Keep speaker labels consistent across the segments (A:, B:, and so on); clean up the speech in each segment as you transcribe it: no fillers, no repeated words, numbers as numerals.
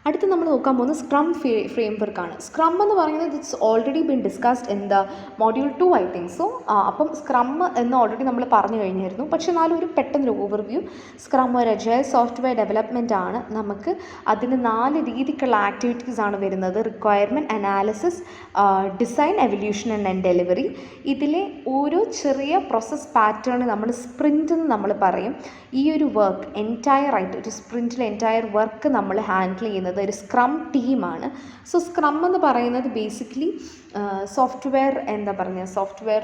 A: അടുത്ത് നമ്മൾ നോക്കാൻ പോകുന്നത് സ്ക്രം ഫ്രെയിം വർക്കാണ്. സ്ക്രം എന്ന് പറയുന്നത് it's already been discussed in the module 2 I think so. അപ്പം സ്ക്രം എന്ന് ഓൾറെഡി നമ്മൾ പറഞ്ഞു കഴിഞ്ഞായിരുന്നു. പക്ഷേ എന്നാലും ഒരു പെട്ടെന്നൊരു ഓവർവ്യൂ. സ്ക്രം ഒരു അജൈൽ സോഫ്റ്റ്വെയർ ഡെവലപ്മെൻ്റ് ആണ്. നമുക്ക് അതിന് 4 രീതിക്കുള്ള ആക്ടിവിറ്റീസ് ആണ് വരുന്നത്: requirement analysis, design, evolution and delivery. ഇതിലെ ഓരോ ചെറിയ പ്രോസസ് പാറ്റേൺ നമ്മൾ സ്പ്രിൻ്റ് എന്ന് നമ്മൾ പറയും. ഈ ഒരു വർക്ക് എൻറ്റയർ ആയിട്ട് ഒരു സ്പ്രിൻറ്റിൽ എൻറ്റയർ വർക്ക് നമ്മൾ ഹാൻഡിൽ ചെയ്യുന്നത് ഒരു സ്ക്രം ടീമാണ്. സോ സ്ക്രം എന്ന് പറയുന്നത് ബേസിക്കലി സോഫ്റ്റ്വെയർ സോഫ്റ്റ്വെയർ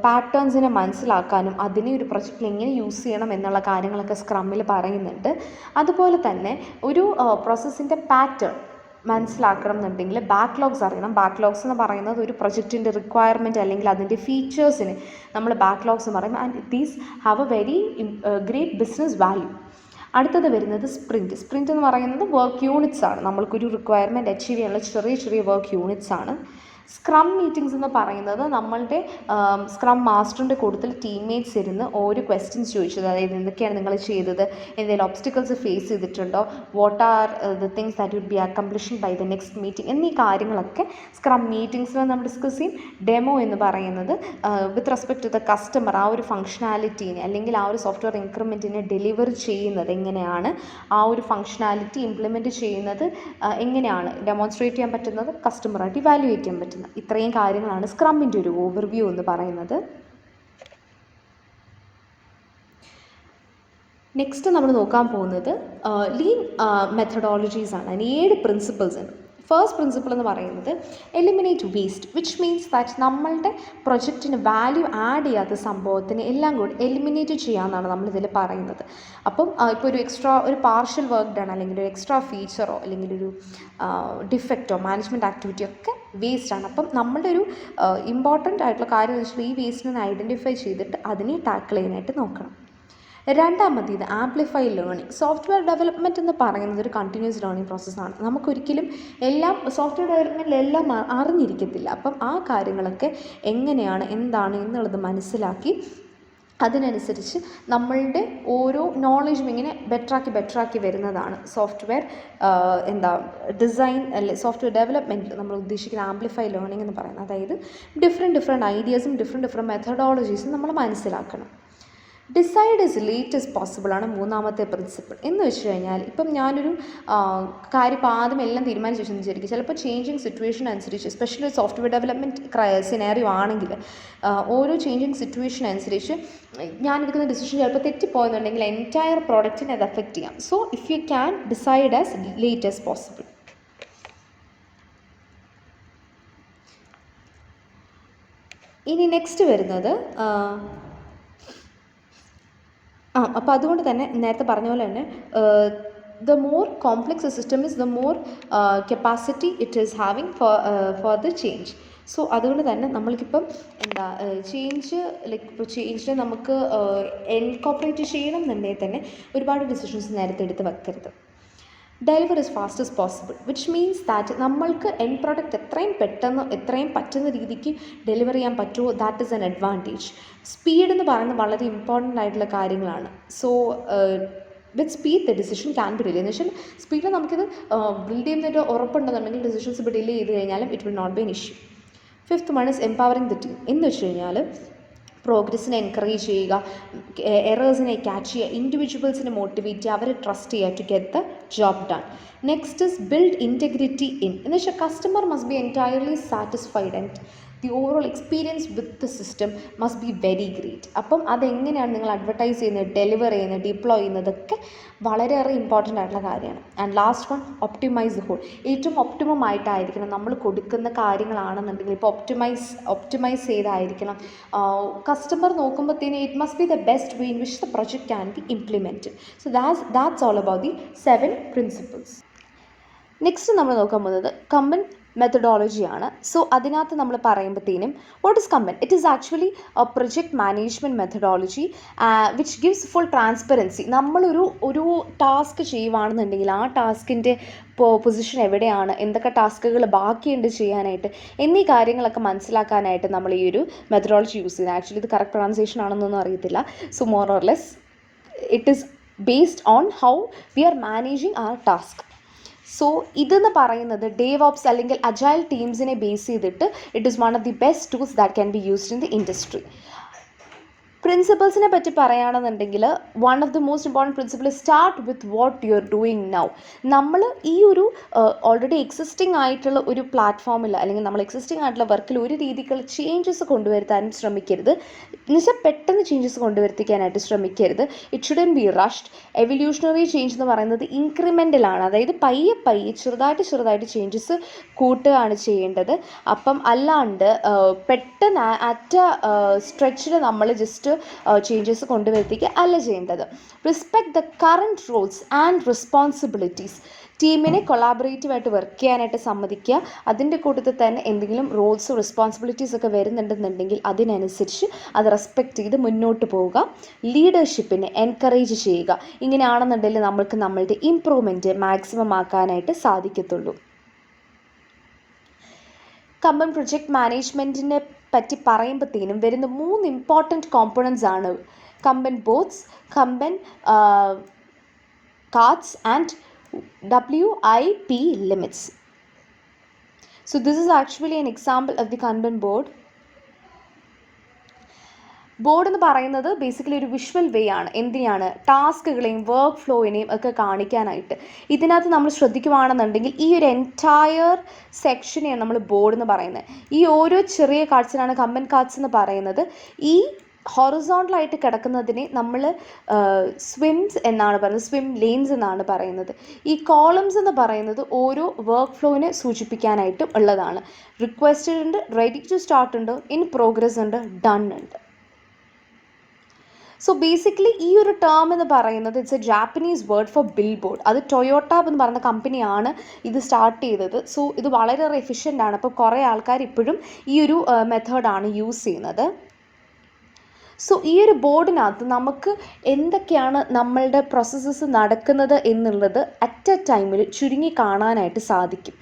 A: പാറ്റേൺസിനെ മനസ്സിലാക്കാനും അതിനെ ഒരു പ്രൊജക്റ്റിൽ എങ്ങനെ യൂസ് ചെയ്യണം എന്നുള്ള കാര്യങ്ങളൊക്കെ സ്ക്രമ്മിൽ പറയുന്നുണ്ട്. അതുപോലെ തന്നെ ഒരു പ്രോസസ്സിൻ്റെ പാറ്റേൺ മനസ്സിലാക്കണം എന്നുണ്ടെങ്കിൽ ബാക്ക്ലോഗ്സ് അറിയണം. ബാക്ക്ലോഗ്സ് എന്ന് പറയുന്നത് ഒരു പ്രൊജക്റ്റിൻ്റെ റിക്വയർമെൻറ്റ് അല്ലെങ്കിൽ അതിൻ്റെ ഫീച്ചേഴ്സിന് നമ്മൾ ബാക്ക്ലോഗ്സ് പറയും. And these have A very great business value. അടുത്തത് വരുന്നത് സ്പ്രിൻറ്റ്. സ്പ്രിൻറ്റ് എന്ന് പറയുന്നത് വർക്ക് യൂണിറ്റ്സ് ആണ്. നമ്മൾക്കൊരു റിക്വയർമെൻറ്റ് അച്ചീവ് ചെയ്യാനുള്ള ചെറിയ ചെറിയ വർക്ക് യൂണിറ്റ്സ് ആണ്. സ്ക്രം മീറ്റിംഗ്സ് എന്ന് പറയുന്നത് നമ്മളുടെ സ്ക്രം മാസ്റ്ററിൻ്റെ കൂട്ടത്തിൽ ടീംമേറ്റ്സ് ഇരുന്ന് ഓരോ ക്വസ്റ്റ്യൻസ് ചോദിച്ചത്, അതായത് എന്തൊക്കെയാണ് നിങ്ങൾ ചെയ്തത്, എന്തെങ്കിലും ഒബ്സ്റ്റിക്കിൾസ് ഫേസ് ചെയ്തിട്ടുണ്ടോ, what are the things that would be accomplished by the next meeting എന്നീ കാര്യങ്ങളൊക്കെ സ്ക്രം മീറ്റിംഗ്സിൽ നമ്മൾ ഡിസ്കസ് ചെയ്യും. ഡെമോ എന്ന് പറയുന്നത് with respect to the customer ആ ഒരു ഫംഗ്ഷനാലിറ്റീനെ അല്ലെങ്കിൽ ആ ഒരു സോഫ്റ്റ്വെയർ ഇൻക്രിമെൻറ്റിനെ ഡെലിവർ ചെയ്യുന്നത് എങ്ങനെയാണ്, ആ ഒരു ഫംഗ്ഷനാലിറ്റി ഇംപ്ലിമെൻറ്റ് ചെയ്യുന്നത് എങ്ങനെയാണ് ഡെമോൺസ്ട്രേറ്റ് ചെയ്യാൻ പറ്റുന്നത്, കസ്റ്റമറായിട്ട് ഇവാലുവേറ്റ് ചെയ്യാൻ പറ്റുന്നത്. ഇത്രയും കാര്യങ്ങളാണ് സ്ക്രമ്മിൻ്റെ ഒരു ഓവർവ്യൂ എന്ന് പറയുന്നത്. നെക്സ്റ്റ് നമ്മൾ നോക്കാൻ പോകുന്നത് ലീൻ മെത്തഡോളജീസ് ആണ്. അതിന് 7 പ്രിൻസിപ്പിൾസ് ഉണ്ട്. ഫസ്റ്റ് പ്രിൻസിപ്പിൾ എന്ന് പറയുന്നത് eliminate waste, which means that നമ്മളുടെ പ്രൊജക്റ്റിന് വാല്യൂ ആഡ് ചെയ്യാത്ത സംഭവത്തിന് എല്ലാം കൂടി എലിമിനേറ്റ് ചെയ്യാമെന്നാണ് നമ്മളിതിൽ പറയുന്നത്. അപ്പം ഇപ്പോൾ ഒരു പാർഷ്യൽ വർക്ക് ഡൺ അല്ലെങ്കിൽ ഒരു എക്സ്ട്രാ ഫീച്ചറോ അല്ലെങ്കിൽ ഒരു ഡിഫക്റ്റോ മാനേജ്മെൻറ്റ് ആക്ടിവിറ്റിയോ ഒക്കെ വേസ്റ്റാണ്. അപ്പം നമ്മളുടെ ഒരു ഇമ്പോർട്ടൻ്റ് ആയിട്ടുള്ള കാര്യം എന്ന് വെച്ചാൽ ഈ വേസ്റ്റിനെ ഐഡൻറ്റിഫൈ ചെയ്തിട്ട് അതിനെ ടാക്കിൾ ചെയ്യാനായിട്ട് നോക്കണം. രണ്ടാമത്തേത് ആംപ്ലിഫൈ ലേണിംഗ്. സോഫ്റ്റ്വെയർ ഡെവലപ്മെൻറ്റ് എന്ന് പറയുന്നത് ഒരു കണ്ടിന്യൂസ് ലേണിംഗ് പ്രോസസ്സാണ്. നമുക്കൊരിക്കലും എല്ലാം സോഫ്റ്റ്വെയർ ഡെവലപ്മെൻറ്റിൽ എല്ലാം അറിഞ്ഞിരിക്കത്തില്ല. അപ്പം ആ കാര്യങ്ങളൊക്കെ എങ്ങനെയാണ് എന്താണ് എന്നുള്ളത് മനസ്സിലാക്കി അതിനനുസരിച്ച് നമ്മളുടെ ഓരോ നോളജും ഇങ്ങനെ ബെറ്ററാക്കി വരുന്നതാണ് സോഫ്റ്റ്വെയർ ഡിസൈൻ അല്ലെ സോഫ്റ്റ്വെയർ ഡെവലപ്മെൻറ്റിൽ നമ്മൾ ഉദ്ദേശിക്കുന്ന ആംപ്ലിഫൈ ലേണിംഗ് എന്ന് പറയുന്നത്. അതായത് ഡിഫറെൻറ്റ് ഐഡിയാസും ഡിഫറെൻറ്റ് മെത്തഡോളജീസും നമ്മൾ മനസ്സിലാക്കണം. Decide as late as possible ആണ് മൂന്നാമത്തെ പ്രിൻസിപ്പിൾ. എന്ന് വെച്ച് കഴിഞ്ഞാൽ ഇപ്പം ഞാനൊരു കാര്യം ഇപ്പോൾ ആദ്യം എല്ലാം തീരുമാനിച്ചു വെച്ചെന്ന് വിചാരിക്കും. ചിലപ്പോൾ ചേഞ്ചിങ് സിറ്റുവേഷൻ അനുസരിച്ച് എസ്പെഷ്യലി സോഫ്റ്റ്വെയർ ഡെവലപ്മെൻറ്റ് സിനാരിയോ ആണെങ്കിൽ ഓരോ ചേഞ്ചിങ് സിറ്റുവേഷൻ അനുസരിച്ച് ഞാൻ എടുക്കുന്ന ഡിസിഷൻ ചിലപ്പോൾ തെറ്റിപ്പോയെന്നുണ്ടെങ്കിൽ എൻറ്റയർ പ്രോഡക്റ്റിനെ അത് എഫക്റ്റ് ചെയ്യാം. So if you can decide as late as possible. ഇനി നെക്സ്റ്റ് വരുന്നത് അപ്പോൾ അതുകൊണ്ട് തന്നെ നേരത്തെ പറഞ്ഞ പോലെ തന്നെ the more complex a system is, the more capacity it is having for the change. So അതുകൊണ്ട് തന്നെ നമ്മൾക്കിപ്പം ഇപ്പോൾ ചേഞ്ചിനെ നമുക്ക് ഇൻകോർപ്പറേറ്റ് ചെയ്യണം എന്നുണ്ടെങ്കിൽ തന്നെ ഒരുപാട് ഡിസിഷൻസ് നേരത്തെ എടുത്ത് വെക്കരുത്. Deliver as fast as possible, which means that നമ്മൾക്ക് എൻഡ് പ്രോഡക്റ്റ് എത്രയും പറ്റുന്ന രീതിക്ക് ഡെലിവർ ചെയ്യാൻ പറ്റുമോ, that is N advantage. Speed എന്ന് പറയുന്നത് വളരെ ഇമ്പോർട്ടൻ്റ് ആയിട്ടുള്ള കാര്യങ്ങളാണ്. So with speed the decision can be delay. എന്ന് വെച്ചാൽ സ്പീഡിൽ നമുക്കിത് ബിൽഡ് ചെയ്യുന്നൊരു ഉറപ്പുണ്ടെന്നുണ്ടെങ്കിൽ ഡിസിഷൻസ് ഇപ്പോൾ ഡിലേ ചെയ്ത് കഴിഞ്ഞാലും it will not be an issue. Fifth one is empowering the team. എന്ന് വെച്ച് കഴിഞ്ഞാൽ പ്രോഗ്രസ്സിനെ എൻകറേജ് ചെയ്യുക, എറേഴ്സിനെ ക്യാച്ച് ചെയ്യുക, ഇൻഡിവിജ്വൽസിനെ മോട്ടിവേറ്റ് ചെയ്യുക, അവരെ ട്രസ്റ്റ് ചെയ്യുക to get the job done. Next is build integrity എന്ന് വെച്ചാൽ customer must be entirely satisfied and the overall experience with the system must be very great. അപ്പം അതെങ്ങനെയാണ് നിങ്ങൾ അഡ്വർടൈസ് ചെയ്യുന്നത്, ഡെലിവർ ചെയ്യുന്നത്, ഡിപ്ലോയ് ചെയ്യുന്നതൊക്കെ വളരെയേറെ ഇമ്പോർട്ടൻ്റ് ആയിട്ടുള്ള കാര്യമാണ്. And last one optimise the whole. ഏറ്റവും ഒപ്റ്റിമം ആയിട്ടായിരിക്കണം നമ്മൾ കൊടുക്കുന്ന കാര്യങ്ങളാണെന്നുണ്ടെങ്കിൽ ഇപ്പോൾ ഒപ്റ്റിമൈസ് ചെയ്തായിരിക്കണം. കസ്റ്റമർ നോക്കുമ്പോഴത്തേന് it must be the best way in which the project can be implemented. So that's all about the 7 principles. Next നമ്മൾ നോക്കാൻ പോകുന്നത് കമ്പൻ മെത്തഡോളജിയാണ്. സോ അതിനകത്ത് നമ്മൾ പറയുമ്പോഴത്തേനും what is Kanban? It is actually a project management methodology which gives full transparency. നമ്മളൊരു task ചെയ്യുവാണെന്നുണ്ടെങ്കിൽ ആ ടാസ്കിൻ്റെ പൊസിഷൻ എവിടെയാണ്, എന്തൊക്കെ ടാസ്കുകൾ ബാക്കിയുണ്ട് ചെയ്യാനായിട്ട് എന്നീ കാര്യങ്ങളൊക്കെ മനസ്സിലാക്കാനായിട്ട് നമ്മൾ ഈ ഒരു മെത്തഡോളജി യൂസ് ചെയ്യുന്നത്. ആക്ച്വലി ഇത് കറക്റ്റ് പ്രൊണൗൺസിയേഷൻ ആണെന്നൊന്നും അറിയത്തില്ല. So more or less it is based on how we are managing our task. So ഇതെന്ന് പറയുന്നത് DevOps അല്ലെങ്കിൽ അജൈൽ ടീംസിനെ ബേസ് ചെയ്തിട്ട് it is one of the best tools that can be used in the industry. പ്രിൻസിപ്പിൾസിനെ പറ്റി പറയുകയാണെന്നുണ്ടെങ്കിൽ one of the most important principle start with what you are doing now. നമ്മൾ ഈ ഒരു ഓൾറെഡി എക്സിസ്റ്റിംഗ് ആയിട്ടുള്ള ഒരു പ്ലാറ്റ്ഫോമിൽ അല്ലെങ്കിൽ നമ്മൾ എക്സിസ്റ്റിംഗ് ആയിട്ടുള്ള വർക്കിൽ ഒരു രീതിക്കുള്ള ചേഞ്ചസ് കൊണ്ടുവരുത്താനും ശ്രമിക്കരുത്. എന്നുവെച്ചാൽ പെട്ടെന്ന് ചേഞ്ചസ് കൊണ്ടുവരുത്തിക്കാനായിട്ട് ശ്രമിക്കരുത്. It shouldn't B rushed. Evolutionary change എന്ന് പറയുന്നത് ഇൻക്രിമെൻ്റലാണ്, അതായത് പയ്യെ പയ്യെ ചെറുതായിട്ട് ചേഞ്ചസ് കൂട്ടുകയാണ് ചെയ്യേണ്ടത്. അപ്പം അല്ലാണ്ട് പെട്ടെന്ന് അറ്റ സ്ട്രെച്ചിൽ നമ്മൾ ജസ്റ്റ് ചേഞ്ചസ് കൊണ്ടുവരുത്തിക്കുക അല്ല ചെയ്യേണ്ടത്. Respect the current roles and responsibilities. ടീമിനെ കൊളാബറേറ്റീവായിട്ട് വർക്ക് ചെയ്യാനായിട്ട് സമ്മതിക്കുക. അതിൻ്റെ കൂട്ടത്തിൽ തന്നെ എന്തെങ്കിലും റോൾസ് റെസ്പോൺസിബിലിറ്റീസ് ഒക്കെ വരുന്നുണ്ടെന്നുണ്ടെങ്കിൽ അതിനനുസരിച്ച് അത് റെസ്പെക്റ്റ് ചെയ്ത് മുന്നോട്ട് പോവുക. ലീഡർഷിപ്പിനെ എൻകറേജ് ചെയ്യുക. ഇങ്ങനെയാണെന്നുണ്ടെങ്കിൽ നമ്മൾക്ക് നമ്മളുടെ ഇമ്പ്രൂവ്മെൻറ്റ് മാക്സിമം ആക്കാനായിട്ട് സാധിക്കത്തുള്ളൂ. കമ്പൻ പ്രൊജക്റ്റ് മാനേജ്മെൻറ്റിനെ പറ്റി പറയുമ്പോഴത്തേനും വരുന്ന 3 ഇമ്പോർട്ടൻറ്റ് കോമ്പണൻസ് ആണ് Kamban boards, Kamban cards and WIP limits. So this is actually an example of the Kanban board. Board എന്ന് പറയുന്നത് ബേസിക്കലി ഒരു വിഷ്വൽ വേ ആണ്. എന്തിനാണ്? ടാസ്കുകളെയും വർക്ക് ഫ്ലോയിനെയും ഒക്കെ കാണിക്കാനായിട്ട്. ഇതിനകത്ത് നമ്മൾ ശ്രദ്ധിക്കുകയാണെന്നുണ്ടെങ്കിൽ ഈ ഒരു എൻറ്റയർ സെക്ഷനെയാണ് നമ്മൾ ബോർഡ് എന്ന് പറയുന്നത്. ഈ ഓരോ ചെറിയ കാർഡ്സിനാണ് കമ്പൻ കാർഡ്സ് എന്ന് പറയുന്നത്. ഈ ഹൊറിസോണ്ടലായിട്ട് കിടക്കുന്നതിനെ നമ്മൾ സ്വിംസ് എന്നാണ് പറയുന്നത്, സ്വിം ലെയിൻസ് എന്നാണ് പറയുന്നത്. ഈ കോളംസ് എന്ന് പറയുന്നത് ഓരോ വർക്ക് ഫ്ലോയിനെ സൂചിപ്പിക്കാനായിട്ടും ഉള്ളതാണ്. റിക്വസ്റ്റഡ് ഉണ്ട്, റെഡി ടു സ്റ്റാർട്ട് ഉണ്ട്, ഇൻ പ്രോഗ്രസ് ഉണ്ട്, ഡൺ ഉണ്ട്. സോ ബേസിക്കലി ഈ ഒരു ടേം എന്ന് പറയുന്നത് it's A Japanese word for bill board. അത് ടൊയോട്ട എന്ന് പറയുന്ന കമ്പനിയാണ് ഇത് സ്റ്റാർട്ട് ചെയ്തത്. സോ ഇത് വളരെയേറെ എഫിഷ്യൻ്റ് ആണ്. അപ്പോൾ കുറേ ആൾക്കാർ ഇപ്പോഴും ഈ ഒരു മെത്തേഡാണ് യൂസ് ചെയ്യുന്നത്. സോ ഈ ഒരു ബോർഡിനകത്ത് നമുക്ക് എന്തൊക്കെയാണ് നമ്മളുടെ പ്രോസസ്സസ് നടക്കുന്നത് എന്നുള്ളത് അറ്റ് എ ടൈമിൽ ചുരുങ്ങി കാണാനായിട്ട് സാധിക്കും.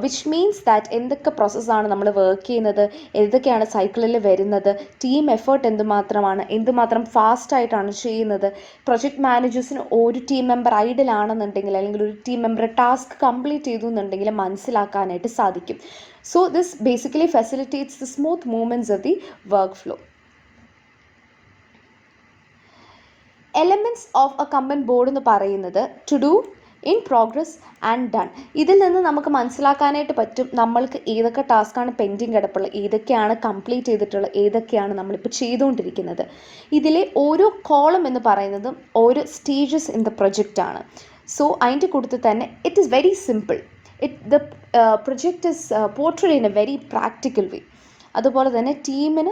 A: വിച്ച് മീൻസ് ദാറ്റ് എന്തൊക്കെ പ്രോസസ്സാണ് നമ്മൾ വർക്ക് ചെയ്യുന്നത്, ഏതൊക്കെയാണ് സൈക്കിളിൽ വരുന്നത്, ടീം എഫേർട്ട് എന്തുമാത്രം ഫാസ്റ്റായിട്ടാണ് ചെയ്യുന്നത്. പ്രൊജക്റ്റ് മാനേജേഴ്സിന് ഒരു ടീം മെമ്പർ ഐഡിലാണെന്നുണ്ടെങ്കിൽ അല്ലെങ്കിൽ ഒരു ടീം മെമ്പർ ടാസ്ക് കംപ്ലീറ്റ് ചെയ്തു എന്നുണ്ടെങ്കിൽ മനസ്സിലാക്കാനായിട്ട് സാധിക്കും. So this basically facilitates the smooth movements of the workflow. Elements of a kanban board എന്ന് പറയുന്നത് to do, in progress and done. ഇതിൽ നിന്ന് നമുക്ക് മനസ്സിലാക്കാനായിട്ട് പറ്റും നമ്മൾക്ക് ഏതൊക്കെ ടാസ്ക്കാണ് പെൻഡിങ് കിടപ്പുള്ളത്, ഏതൊക്കെയാണ് കംപ്ലീറ്റ് ചെയ്തിട്ടുള്ളത്, ഏതൊക്കെയാണ് നമ്മളിപ്പോൾ ചെയ്തുകൊണ്ടിരിക്കുന്നത്. ഇതിലെ ഓരോ കോളം എന്ന് പറയുന്നതും ഓരോ സ്റ്റേജസ് ഇൻ ദ പ്രൊജക്റ്റാണ്. സോ അതിൻ്റെ കൂട്ടത്തിൽ തന്നെ it is very simple. The project is portrayed in a very practical way. അതുപോലെ തന്നെ ടീമിന്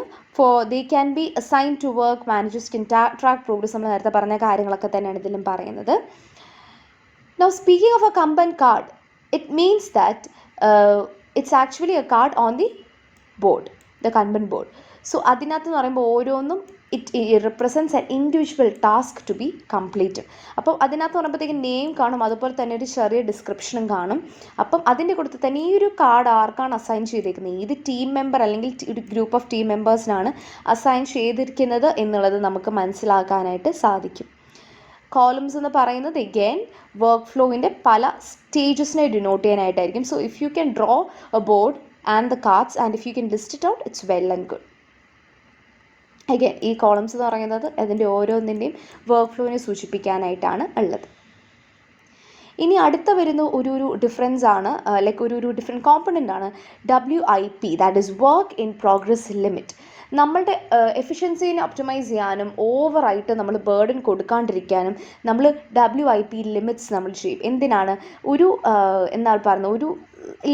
A: they can be assign to work, managers can track progress. നമ്മൾ നേരത്തെ പറഞ്ഞ കാര്യങ്ങളൊക്കെ തന്നെയാണ് ഇതിലും പറയുന്നത്. Now speaking of a Kanban card, it means that it's actually a card on the board, the Kanban board. So അതിനകത്ത് എന്ന് പറയുമ്പോൾ ഓരോന്നും it represents an individual task to be completed. അപ്പം അതിനകത്ത് പറയുമ്പോഴത്തേക്ക് നെയിം കാണും, അതുപോലെ തന്നെ ഒരു ചെറിയ ഡിസ്ക്രിപ്ഷനും കാണും. അപ്പം അതിൻ്റെ കൂട്ടത്തിൽ തന്നെ ഈ ഒരു കാർഡ് ആർക്കാണ് അസൈൻ ചെയ്തിരിക്കുന്നത്, ഏത് ടീം മെമ്പർ അല്ലെങ്കിൽ ഒരു ഗ്രൂപ്പ് ഓഫ് ടീം മെമ്പേഴ്സിനാണ് അസൈൻ ചെയ്തിരിക്കുന്നത് എന്നുള്ളത് നമുക്ക് മനസ്സിലാക്കാനായിട്ട് സാധിക്കും. കോളംസ് എന്ന് പറയുന്നത് എഗെയിൻ വർക്ക് ഫ്ലോയിൻ്റെ പല സ്റ്റേജസിനെ ഡിനോട്ട് ചെയ്യാനായിട്ടായിരിക്കും. So if you can draw a board and the cards and if you can list it out, it's well and good. Again ഈ കോളംസ് എന്ന് പറയുന്നത് അതിൻ്റെ ഓരോന്നിൻ്റെയും വർക്ക് ഫ്ലോയിനെ സൂചിപ്പിക്കാനായിട്ടാണ് ഉള്ളത്. ഇനി അടുത്ത വരുന്ന ഒരു ഡിഫറൻസ് ആണ്, ലൈക്ക് ഒരു ഡിഫറെൻറ്റ് കോമ്പണൻ്റ് ആണ് WIP, that is work in progress limit. നമ്മളുടെ എഫിഷ്യൻസിനെ ഒപ്റ്റിമൈസ് ചെയ്യാനും ഓവറായിട്ട് നമ്മൾ ബേർഡൻ കൊടുക്കാണ്ടിരിക്കാനും നമ്മൾ WIP ലിമിറ്റ്സ് നമ്മൾ ചെയ്യും. എന്തിനാണ്? എന്താണ് പറയുന്നത്, ഒരു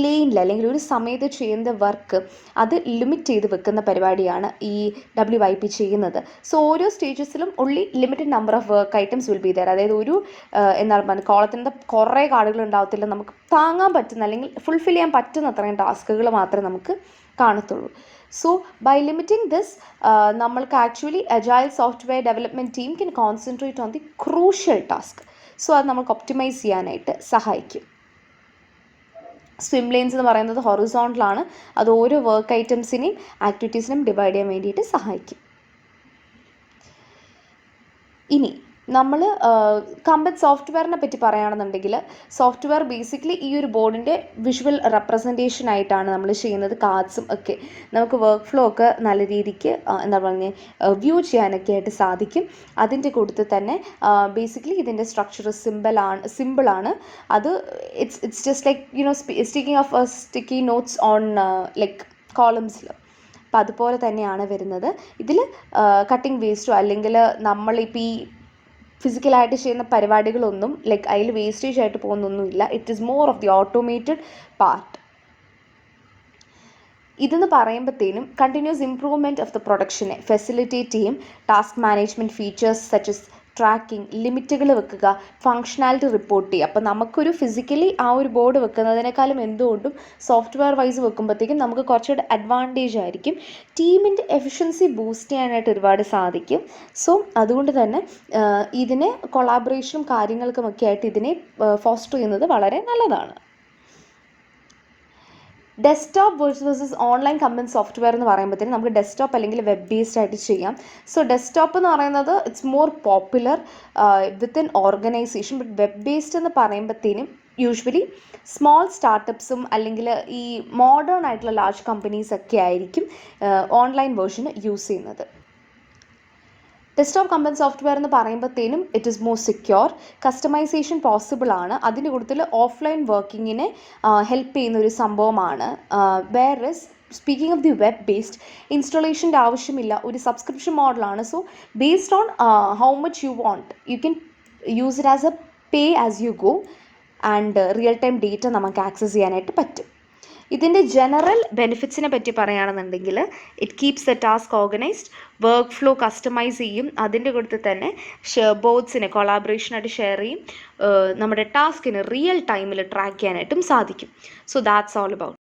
A: ലെയിനിൽ അല്ലെങ്കിൽ ഒരു സമയത്ത് ചെയ്യുന്ന വർക്ക് അത് ലിമിറ്റ് ചെയ്ത് വെക്കുന്ന പരിപാടിയാണ് ഈ WIP ചെയ്യുന്നത്. സോ ഓരോ സ്റ്റേജസിലും ഉള്ളി limited number of work items will be there. അതായത് എന്താണ് പറയുന്നത്, കോളത്തിൻ്റെ കുറേ കാർഡുകൾ ഉണ്ടാവത്തില്ല, നമുക്ക് താങ്ങാൻ പറ്റുന്ന അല്ലെങ്കിൽ ഫുൾഫിൽ ചെയ്യാൻ പറ്റുന്ന അത്രയും ടാസ്കുകൾ മാത്രമേ നമുക്ക് കാണത്തുള്ളൂ. സോ ബൈ ലിമിറ്റിംഗ് ദിസ് നമ്മൾക്ക് actually agile software development team can concentrate on the crucial task. So അത് നമുക്ക് ഒപ്റ്റിമൈസ് ചെയ്യാനായിട്ട് സഹായിക്കും. സ്വിം ലെയിൻസ് എന്ന് പറയുന്നത് ഹൊറിസോണ്ടലാണ്, അത് ഓരോ വർക്ക് ഐറ്റംസിനെയും ആക്ടിവിറ്റീസിനെയും ഡിവൈഡ് ചെയ്യാൻ വേണ്ടിയിട്ട് സഹായിക്കും. ഇനി നമ്മൾ കമ്പറ്റ് സോഫ്റ്റ്വെയറിനെ പറ്റി പറയുകയാണെന്നുണ്ടെങ്കിൽ സോഫ്റ്റ്വെയർ ബേസിക്കലി ഈ ഒരു ബോർഡിൻ്റെ വിഷ്വൽ റെപ്രസെൻറ്റേഷൻ ആയിട്ടാണ് നമ്മൾ ചെയ്യുന്നത്. കാർഡ്സും ഒക്കെ നമുക്ക് വർക്ക് ഫ്ലോ ഒക്കെ നല്ല രീതിക്ക് എന്താ പറയുക വ്യൂ ചെയ്യാനൊക്കെ ആയിട്ട് സാധിക്കും. അതിൻ്റെ കൂട്ടത്തിൽ തന്നെ ബേസിക്കലി ഇതിൻ്റെ സ്ട്രക്ചർ സിമ്പിളാണ്. അത് it's just like sticking of sticky notes on like കോളംസിൽ. അപ്പോൾ അതുപോലെ തന്നെയാണ് വരുന്നത്. ഇതിൽ കട്ടിങ് വേസ്റ്റോ അല്ലെങ്കിൽ നമ്മളിപ്പോൾ ഈ ഫിസിക്കലായിട്ട് ചെയ്യുന്ന പരിപാടികളൊന്നും ലൈക്ക് അതിൽ വേസ്റ്റേജ് ആയിട്ട് പോകുന്നൊന്നുമില്ല. It is more of the automated part. ഇതെന്ന് പറയുമ്പോഴത്തേനും കണ്ടിന്യൂസ് ഇംപ്രൂവ്മെൻറ്റ് ഓഫ് ദ പ്രൊഡക്ഷനെ ഫെസിലിറ്റേറ്റ് ചെയ്യും. Task management features such as tracking, ലിമിറ്റുകൾ വെക്കുക, ഫങ്ഷണാലിറ്റി റിപ്പോർട്ട് ചെയ്യുക. അപ്പോൾ നമുക്കൊരു ഫിസിക്കലി ആ ഒരു ബോർഡ് വെക്കുന്നതിനേക്കാളും എന്തുകൊണ്ടും സോഫ്റ്റ്വെയർ വൈസ് വെക്കുമ്പോഴത്തേക്കും നമുക്ക് കുറച്ചുകൂടെ അഡ്വാൻറ്റേജ് ആയിരിക്കും. ടീമിൻ്റെ എഫിഷ്യൻസി ബൂസ്റ്റ് ചെയ്യാനായിട്ട് ഒരുപാട് സാധിക്കും. സോ അതുകൊണ്ട് തന്നെ ഇതിനെ കൊളാബറേഷനും കാര്യങ്ങൾക്കുമൊക്കെ ആയിട്ട് ഇതിനെ ഫോസ്റ്റർ ചെയ്യുന്നത് വളരെ നല്ലതാണ്. Desktop versus online company software എന്ന് പറയുമ്പോഴത്തേനും നമുക്ക് ഡെസ്ക്ടോപ്പ് അല്ലെങ്കിൽ വെബ് ബേസ്ഡ് ആയിട്ട് ചെയ്യാം. സോ ഡെസ്ക്ടോപ്പ് എന്ന് പറയുന്നത് it's more popular within organisation. But web based എന്ന് പറയുമ്പോഴത്തേനും യൂഷ്വലി സ്മോൾ സ്റ്റാർട്ടപ്സും അല്ലെങ്കിൽ ഈ മോഡേൺ ആയിട്ടുള്ള ലാർജ് കമ്പനീസൊക്കെ ആയിരിക്കും ഓൺലൈൻ വേർഷൻ യൂസ് ചെയ്യുന്നത്. ഡെസ്ക്ടോപ്പ് കമ്പനി സോഫ്റ്റ്വെയർ എന്ന് പറയുമ്പോഴത്തേനും it is more secure, customisation possible ആണ്. അതിൻ്റെ കൂടുതൽ ഓഫ്ലൈൻ വർക്കിങ്ങിനെ ഹെൽപ്പ് ചെയ്യുന്ന ഒരു സംഭവമാണ്. Whereas speaking of the web based ഇൻസ്റ്റലേഷൻ്റെ ആവശ്യമില്ല, ഒരു സബ്സ്ക്രിപ്ഷൻ മോഡലാണ്. So based on how much you want you can use it as a pay as you go and real time data നമുക്ക് ആക്സസ് ചെയ്യാനായിട്ട് പറ്റും. ഇതിൻ്റെ ജനറൽ ബെനിഫിറ്റ്സിനെ പറ്റി പറയുകയാണെന്നുണ്ടെങ്കിൽ it keeps the task organised, work flow customise ചെയ്യും, അതിൻ്റെ കൂട്ടത്തിൽ തന്നെ ബോർഡ്സിനെ കൊളാബറേഷനായിട്ട് ഷെയർ ചെയ്യും, നമ്മുടെ ടാസ്കിന് റിയൽ ടൈമിൽ ട്രാക്ക് ചെയ്യാനായിട്ടും സാധിക്കും. So that's all about.